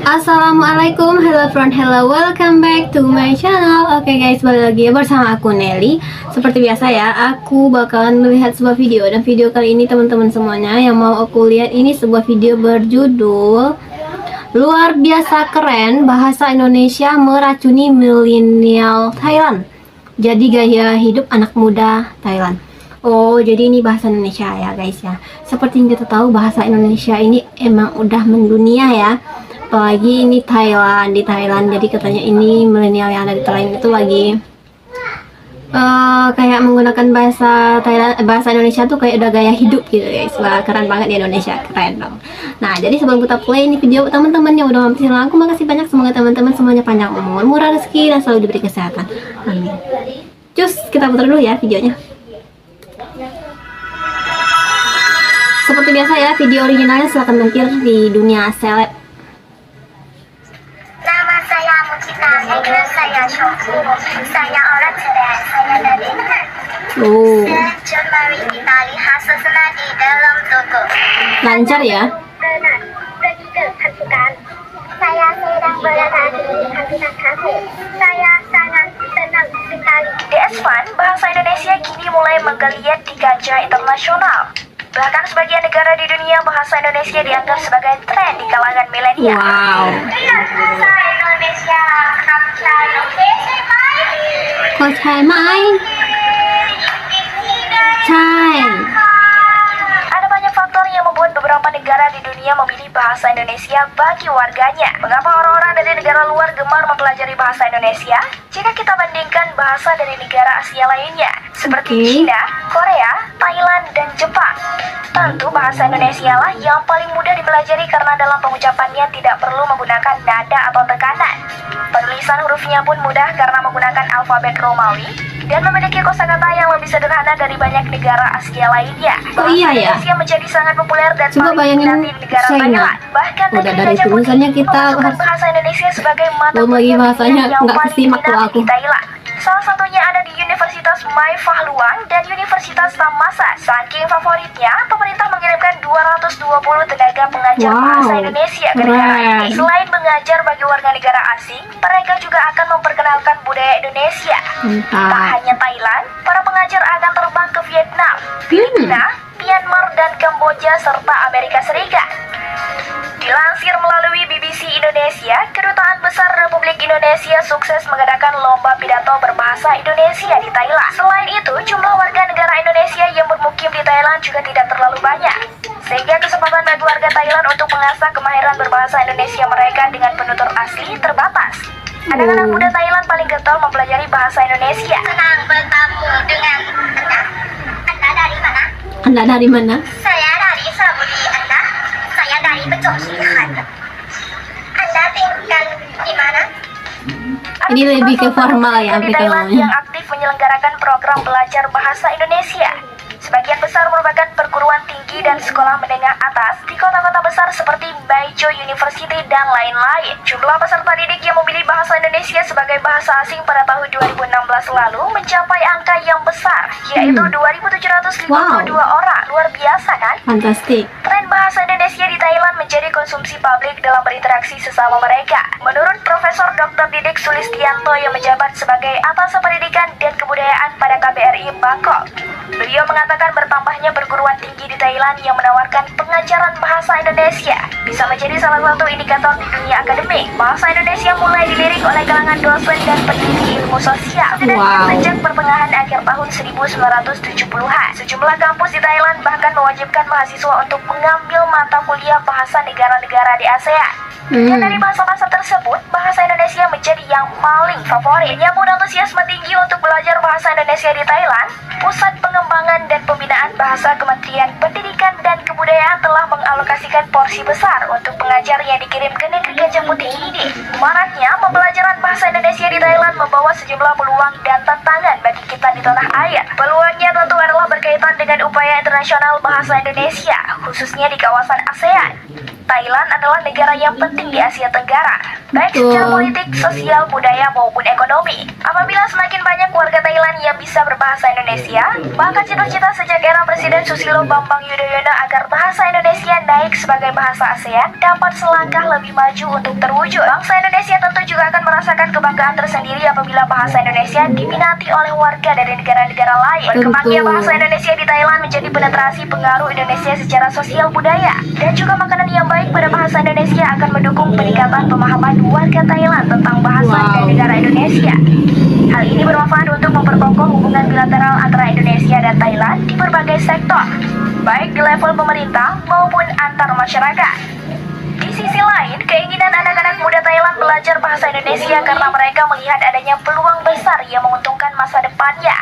Assalamualaikum, hello friend, hello, welcome back to my channel. Oke guys, balik lagi bersama aku Nelly. Seperti biasa ya, aku bakalan melihat sebuah video. Dan video kali ini teman-teman semuanya yang mau aku lihat ini sebuah video berjudul Luar biasa keren, bahasa Indonesia meracuni milenial Thailand. Jadi gaya hidup anak muda Thailand. Oh, jadi ini bahasa Indonesia ya guys ya. Seperti yang kita tahu, bahasa Indonesia ini emang udah mendunia ya. Apalagi ini Thailand, di Thailand. Jadi katanya ini milenial yang ada di Thailand itu lagi kayak menggunakan bahasa Thailand, bahasa Indonesia tuh kayak udah gaya hidup gitu guys. Wah, keren banget di Indonesia, keren dong. Nah, jadi sebelum kita play ini video, teman-teman yang udah mampir channel aku, makasih banyak. Semoga teman-teman semuanya panjang umur, murah rezeki, dan selalu diberi kesehatan. Amin. Cus, kita putar dulu ya videonya. Seperti biasa ya, video originalnya silahkan mampir di dunia seleb. Nama saya Mukita, saya Shoko, saya orang cerdas, saya dari Sejumlah kita lihat sesuatu di dalam toko. Lancar ya. Pergi ke pasukan. Saya sedang berada di pasukan kafe. Saya sangat senang sekali. DS1, bahasa Indonesia kini mulai menggeliat di kancah internasional. Bahkan sebagian negara di dunia, bahasa Indonesia dianggap sebagai tren di kalangan milenial. Wow. Bahasa Indonesia, Kochai mai. Chai. Ada banyak faktor yang membuat beberapa negara di dunia memilih bahasa Indonesia bagi warganya. Mengapa orang-orang dari negara luar gemar mempelajari bahasa Indonesia jika kita bandingkan bahasa dari negara Asia lainnya, seperti China, Korea, Thailand, dan Jepang? Tentu bahasa Indonesia lah yang paling mudah dipelajari karena dalam pengucapannya tidak perlu menggunakan nada atau tekanan. Penulisan hurufnya pun mudah karena menggunakan alfabet Romawi dan memiliki kosakata yang lebih sederhana dari banyak negara Asia lainnya. Oh iya ya. Indonesia menjadi sangat populer dan Coba paling bayangin diminati di negara China. Thailand. Bahkan Udah negeri dari Gajah Putih tulisannya kita memasukkan harus bahasa Indonesia sebagai mata belum lagi kuliah bahasanya yang nggak paling kesimak kalau diminati aku. di Thailand. Salah satunya ada di Universitas Mai Fah Luang dan Universitas Thammasat. Saking favoritnya, pemerintah mengirimkan 220 tenaga pengajar bahasa Indonesia ke negara ini. Selain mengajar bagi warga negara asing, mereka juga akan memperkenalkan budaya Indonesia. Tak hanya Thailand, para pengajar akan terbang ke Vietnam, Filipina, Myanmar, dan Kamboja, serta Amerika Serikat. Dilansir melalui BBC Indonesia, Kedutaan Besar Republik Indonesia sukses mengadakan lomba pidato berbahasa Indonesia di Thailand. Selain itu, jumlah warga negara Indonesia yang bermukim di Thailand juga tidak terlalu banyak, sehingga kesempatan bagi warga Thailand untuk mengasah kemahiran berbahasa Indonesia mereka dengan penutur asli terbatas. Anak-anak muda Thailand paling getol mempelajari bahasa Indonesia. Senang bertemu dengan Anda. Anda dari mana? Anda dari mana? Saya dari Sabudi. Anda? Saya dari Pejogihan. Anda tinggal di mana? Ini lebih ke formal ya, di Afrika Thailand namanya. yang aktif menyelenggarakan program belajar bahasa Indonesia. Sebagian besar merupakan perguruan tinggi dan sekolah menengah atas di kota-kota besar seperti Baijo University dan lain-lain. Jumlah peserta didik yang memilih bahasa Indonesia sebagai bahasa asing pada tahun 2016 lalu mencapai angka yang besar, yaitu 2.752 orang. Luar biasa kan? Fantastik. Tren bahasa Indonesia di Thailand menjadi konsumsi publik dalam berinteraksi sesama mereka. Menurut Profesor Dr. Didik Sulistianto yang menjabat sebagai Atas Pendidikan dan Kebudayaan pada KBRI Bangkok, beliau mengatakan bertambahnya perguruan tinggi di Thailand yang menawarkan pengajaran bahasa Indonesia bisa menjadi salah satu indikator di dunia akademik. Bahasa Indonesia mulai dilirik oleh kalangan dosen dan peneliti ilmu sosial. Sejak pertengahan akhir tahun 1970-an, sejumlah kampus di Thailand bahkan mewajibkan mahasiswa untuk mengambil mata kuliah bahasa negara-negara di ASEAN. Dan dari bahasa-bahasa tersebut, bahasa Indonesia menjadi yang paling favorit. Yang pun antusiasme tinggi untuk belajar bahasa Indonesia di Thailand, Pusat Pengembangan dan Pembinaan Bahasa Kementerian Pendidikan dan Kebudayaan telah mengalokasikan porsi besar untuk pengajar yang dikirim ke negeri Gajah Putih ini. Maraknya pembelajaran bahasa Indonesia di Thailand membawa sejumlah peluang dan tantangan bagi kita di tanah air. Peluangnya tentu adalah berkaitan dengan upaya internasional bahasa Indonesia, khususnya di kawasan ASEAN. Thailand adalah negara yang penting di Asia Tenggara. baik secara politik, sosial, budaya maupun ekonomi. Apabila semakin banyak warga Thailand yang bisa berbahasa Indonesia, maka cita-cita sejak era Presiden Susilo Bambang Yudhoyono agar bahasa Indonesia naik sebagai bahasa ASEAN dapat selangkah lebih maju untuk terwujud. Bangsa Indonesia tentu juga akan merasakan kebanggaan tersendiri apabila bahasa Indonesia diminati oleh warga dari negara-negara lain. Berkembangnya bahasa Indonesia di Thailand menjadi penetrasi pengaruh Indonesia secara sosial budaya dan juga makanan yang baik pada bahasa Indonesia akan mendukung peningkatan pemahaman warga Thailand tentang bahasa dan negara Indonesia. Hal ini bermanfaat untuk memperkokoh hubungan bilateral antara Indonesia dan Thailand di berbagai sektor, baik di level pemerintah maupun antar masyarakat. Di sisi lain, keinginan anak-anak muda Thailand belajar bahasa Indonesia karena mereka melihat adanya peluang besar yang menguntungkan masa depannya.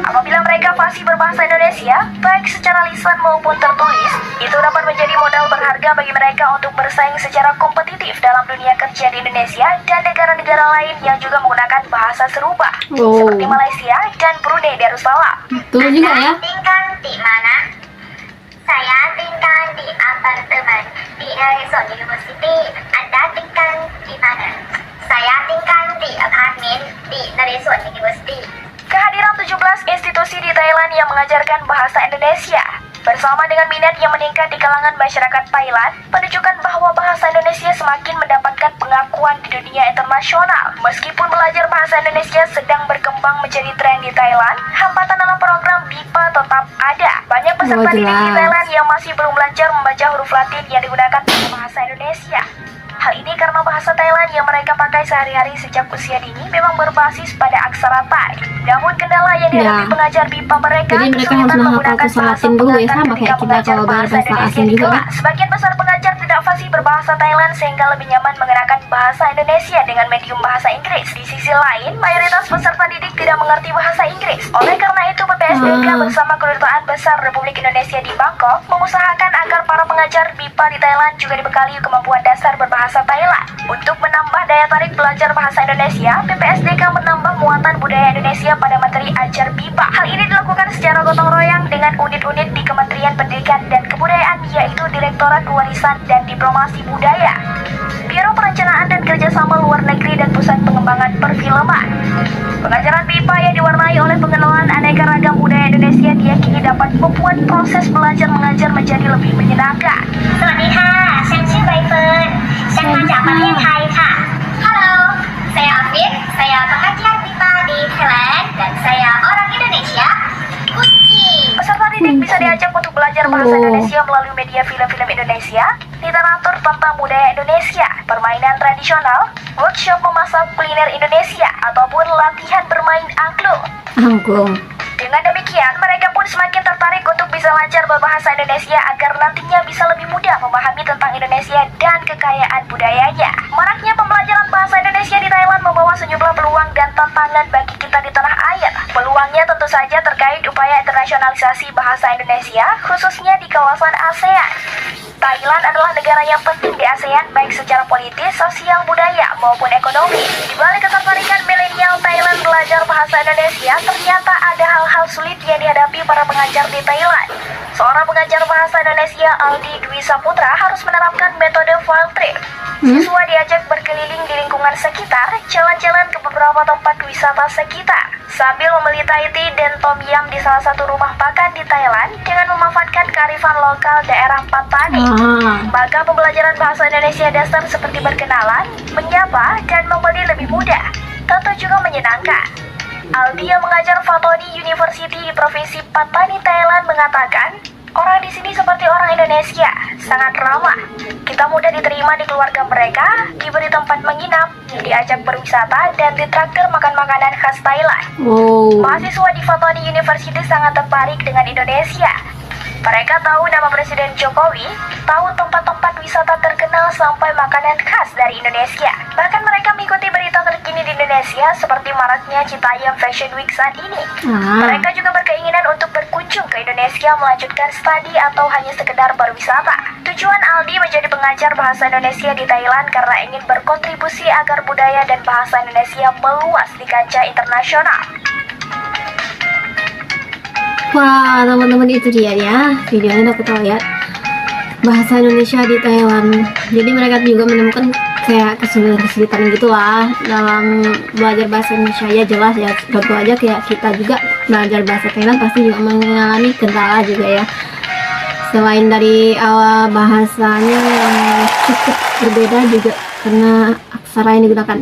Apabila mereka fasih berbahasa Indonesia, baik secara lisan maupun tertulis, itu dapat menjadi modal berharga bagi mereka untuk bersaing secara kompetitif dalam dunia kerja di Indonesia dan negara-negara lain yang juga menggunakan bahasa serupa, seperti Malaysia dan Brunei Darussalam. Betul juga ya. Tinggal di mana? Saya tinggal di apartemen di Naresuan University. Anda tinggal di mana? Saya tinggal di apartemen di Naresuan University. Kehadiran 17 institusi di Thailand yang mengajarkan bahasa Indonesia bersama dengan minat yang meningkat di kalangan masyarakat Thailand menunjukkan bahwa bahasa Indonesia semakin mendapatkan pengakuan di dunia internasional. Meskipun belajar bahasa Indonesia sedang berkembang menjadi tren di Thailand, hambatan dalam program BIPA tetap ada. Banyak peserta didik di Thailand yang masih belum belajar membaca huruf Latin yang digunakan pada bahasa Indonesia. Hal ini karena bahasa Thailand yang mereka pakai sehari-hari sejak usia dini memang berbasis pada aksara Thai. Namun kendala yang dihadapi pengajar BIPA mereka jadi mereka harus menghafal tulisan Latin dulu ya, sama kayak kita kalau bahasa asing juga kan. Sebagian besar pengajar tidak fasih berbahasa Thailand sehingga lebih nyaman menggunakan bahasa Indonesia dengan medium bahasa Inggris. Di sisi lain, mayoritas peserta didik tidak mengerti bahasa Inggris. Oleh karena itu, PPSDK bersama Kedutaan Besar Republik Indonesia di Bangkok mengusahakan agar para pengajar BIPA di Thailand juga dibekali kemampuan dasar berbahasa Thailand. Untuk menambah daya tarik belajar bahasa Indonesia, PPSDK menambah muatan budaya Indonesia pada materi ajar BIPA. Hal ini dilakukan secara gotong royong dengan unit-unit di Kementerian Pendidikan dan Kebudayaan, yaitu Direktorat Warisan dan Diplomasi Budaya, Biro Perencanaan dan Kerjasama Luar Negeri, dan Pusat Pengembangan Perfilman. Pengajaran BIPA yang diwarnai oleh pengenalan aneka ragam budaya Indonesia diyakini dapat membuat proses belajar mengajar menjadi lebih menyenangkan. สวัสดีค่ะ ฉันชื่อใบเฟิร์น ฉันมาจากประเทศไทยค่ะ Halo, saya Afif, saya pengajar BIPA di Thailand, dan saya orang Indonesia. Kunci. Peserta didik bisa diajak untuk belajar bahasa Indonesia melalui media film-film Indonesia, literatur tentang budaya Indonesia, permainan tradisional, workshop memasak kuliner Indonesia, ataupun latihan bermain angklung. Angklung. Dengan demikian, mereka pun semakin tertarik untuk bisa lancar berbahasa Indonesia agar nantinya bisa lebih mudah memahami tentang Indonesia dan kekayaan budayanya. Maraknya pembelajaran bahasa Indonesia di Thailand membawa sejumlah peluang dan tantangan bagi kita di tanah air. Peluangnya tentu saja terkait upaya internasionalisasi bahasa Indonesia, khususnya di kawasan ASEAN. Thailand adalah negara yang penting di ASEAN baik secara politis, sosial, budaya, maupun ekonomi. Di balik ketertarikan milenial Thailand belajar bahasa Indonesia, ternyata ada hal-hal sulit yang dihadapi para pengajar di Thailand. Seorang pengajar bahasa Indonesia, Aldi Dwi Saputra, harus menerapkan metode field trip. Siswa diajak berkeliling di lingkungan sekitar, jalan-jalan ke beberapa tempat wisata sekitar, sambil membeli Thai tea dan tom yum di salah satu rumah makan di Thailand dengan memanfaatkan kearifan lokal daerah Patani. Maka pembelajaran bahasa Indonesia dasar seperti berkenalan, menyapa, dan membeli lebih mudah, tentu juga menyenangkan. Aldi yang mengajar Fatoni University di Provinsi Patani, Thailand mengatakan, orang di sini seperti orang Indonesia, sangat ramah. Kita mudah diterima di keluarga mereka, diberi tempat menginap, diajak berwisata, dan ditraktir makan makanan khas Thailand. Mahasiswa di Fatoni University sangat tertarik dengan Indonesia. Mereka tahu nama Presiden Jokowi, tahu tempat-tempat wisata terkenal sampai makanan khas dari Indonesia. Bahkan mereka mengikuti berita terkini di Indonesia seperti maraknya Citayam Fashion Week saat ini. Mereka juga berkeinginan untuk berkunjung ke Indonesia melanjutkan studi atau hanya sekedar berwisata. Tujuan Aldi menjadi pengajar bahasa Indonesia di Thailand karena ingin berkontribusi agar budaya dan bahasa Indonesia meluas di kancah internasional. Wah, teman-teman, itu dia ya videonya, udah kita lihat bahasa Indonesia di Thailand. Jadi mereka juga menemukan kayak kesulitan gitu lah dalam belajar bahasa Indonesia. Ya jelas ya, tentu aja kayak kita juga belajar bahasa Thailand pasti juga mengalami kendala juga ya. Selain dari awal bahasanya yang cukup berbeda juga karena aksara yang digunakan,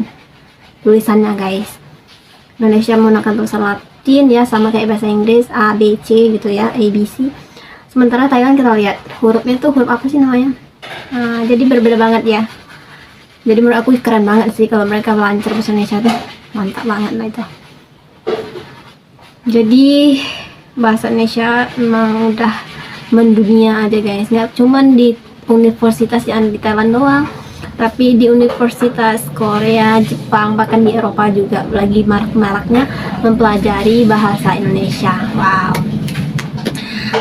tulisannya guys. Indonesia menggunakan tulisan Latin ya, sama kayak bahasa Inggris A, B, C gitu ya, A, B, C. Sementara Thailand kita lihat hurufnya tuh huruf apa sih namanya? Jadi berbeda banget ya. Jadi menurut aku keren banget sih kalau mereka lancar bahasa Indonesia tuh, mantap banget lah itu. Jadi bahasa Indonesia memang udah mendunia aja guys, nggak cuman di universitas yang di Thailand doang, tapi di universitas Korea, Jepang, bahkan di Eropa juga lagi marak-maraknya mempelajari bahasa Indonesia. Wow.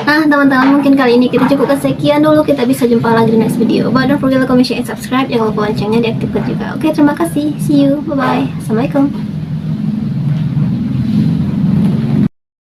Nah teman-teman, mungkin kali ini kita cukupkan sekian dulu, kita bisa jumpa lagi di next video. But don't forget to comment, share, and subscribe. Jangan lupa loncengnya diaktifkan juga. Oke, terima kasih, see you, bye bye, assalamualaikum.